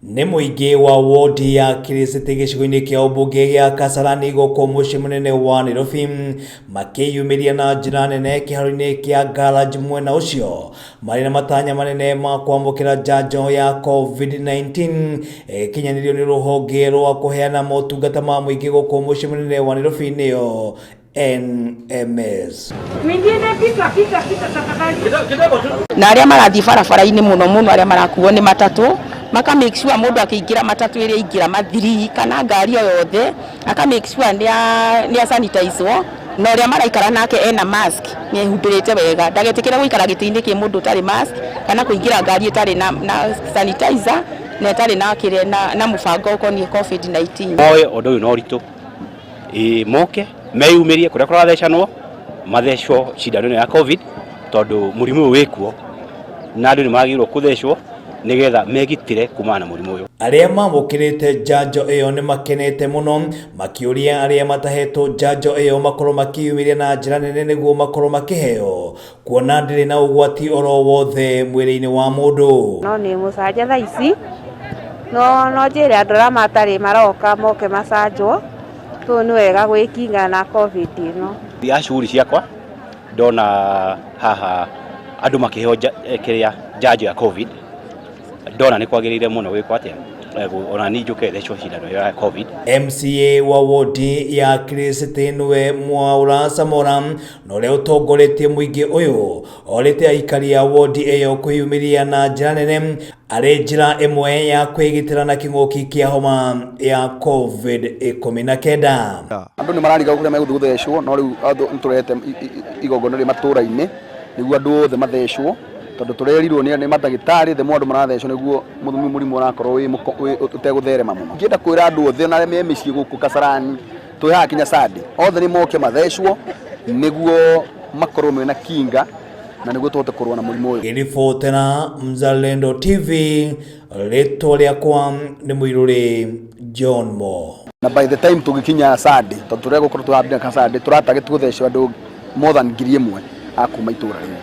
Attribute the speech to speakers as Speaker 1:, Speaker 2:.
Speaker 1: Nĩ mũingĩ wa wodi ya Kiriciti gĩcigo-inĩ kĩa ũmbunge gĩa Kasarani gũkũ mũciĩ mũnene wa Nairobi makĩyumĩria na njĩra nene kĩharo-inĩ kĩa garage mwena ũcio marĩ na matanya manene ma kwamũkĩra njanjo ya COVID-19 kinyanĩrio nĩ rũhonge rwa kũheana motungata ma mũingĩ gũkũ mũciĩ mũnene wa Nairobi nĩyo NMS.
Speaker 2: Na arĩa marathiĩ barabara-inĩ mũno arĩa marakuo nĩ matatũ maka make sure mũndũ akĩingĩra matatũ ĩrĩa ingĩra mathiri kana ngari o yothe aka make sure nĩ sanitize na ũrĩa maraikara nake ena mask nĩ ehumbĩrĩte wega ndagetĩkĩre gũikara gĩtĩ-inĩ kĩ mũndũ ũtarĩ mask kana kũingĩra ngari ĩtarĩ na sanitizer na ĩtarĩ na mũbango ũkoniĩ COVID-19.
Speaker 3: Oe ũndũ ũyũ no ũritũ moke meyumĩrie kũrĩa kũrathecanwo mathecwo cindano ĩno ya COVID tondũ mũrimũ ũyũ wĩkuo na andũ nĩ magĩrĩirwo kũthecwo nigetha megitire kumana na mũrimũ ũyũ.
Speaker 1: Arĩa mamũkĩrĩte njanjo ĩyo nĩ makenete mũno makĩũria arĩa matahetwo njanjo ĩyo makorwo makĩyumĩria na njĩra nene nĩguo makorwo makĩheo kuona ndĩrĩ na ũgwati oro wothe mwĩrĩ-inĩ wa mũndũ.
Speaker 4: No nĩ mũcanje thaa ici no njĩre andũ arĩa matarĩ maroka moke macanjwo tondũ nĩ wega gwĩkinga na COVID ĩno.
Speaker 3: Thia cuguri ciakwa ndona haha andũ makĩheo njanjo ya COVID ndona nĩ kwagĩrĩire mũno gwĩkwo atĩa ona ni njũke thecwo cindano ya COVID.
Speaker 1: MCA wa wodi ya Kiriciti nĩwe Mwaura Samora na ũrĩa ũtongoretie mũingĩ ũyũ orĩte aikari a wodi ĩyo kwĩyumĩria na njĩra nene arĩ njĩra ĩmwe ya kwĩgitĩra na kĩng'ũki kĩa homa ya COVID-19.
Speaker 5: Andũ nĩ marariga kũrĩa megũthiĩ gũthecwo no rĩu tũrehete igongona rĩ matũra-inĩ nĩguo andũ othe mathecwo tondũ tũrerirwo nĩ mandagĩtarĩ the mũndũ marathecwo nĩguo mũrimũ ũrakorwo ũtegũtherema mũno. Ngĩenda kwĩra andũ othe na arĩa me mĩciĩ gũkũ Kasarani twĩ haha kinya Sunday othe nĩ moke mathecwo nĩguo makorwo mena kinga na nĩguo tũhote kũrũa na mũrimũ ũyũ.
Speaker 1: Ngĩribotera Mzalendo TV rĩtwa rĩakwa nĩ Mũirũrĩ John Mo.
Speaker 5: Na by the time tũgĩkinya Sunday tondũ tũrĩa gũkorwo tũrambia Sunday tũratagĩtua gũthecwo andũ more than 1,000 a kuma itũra rĩu.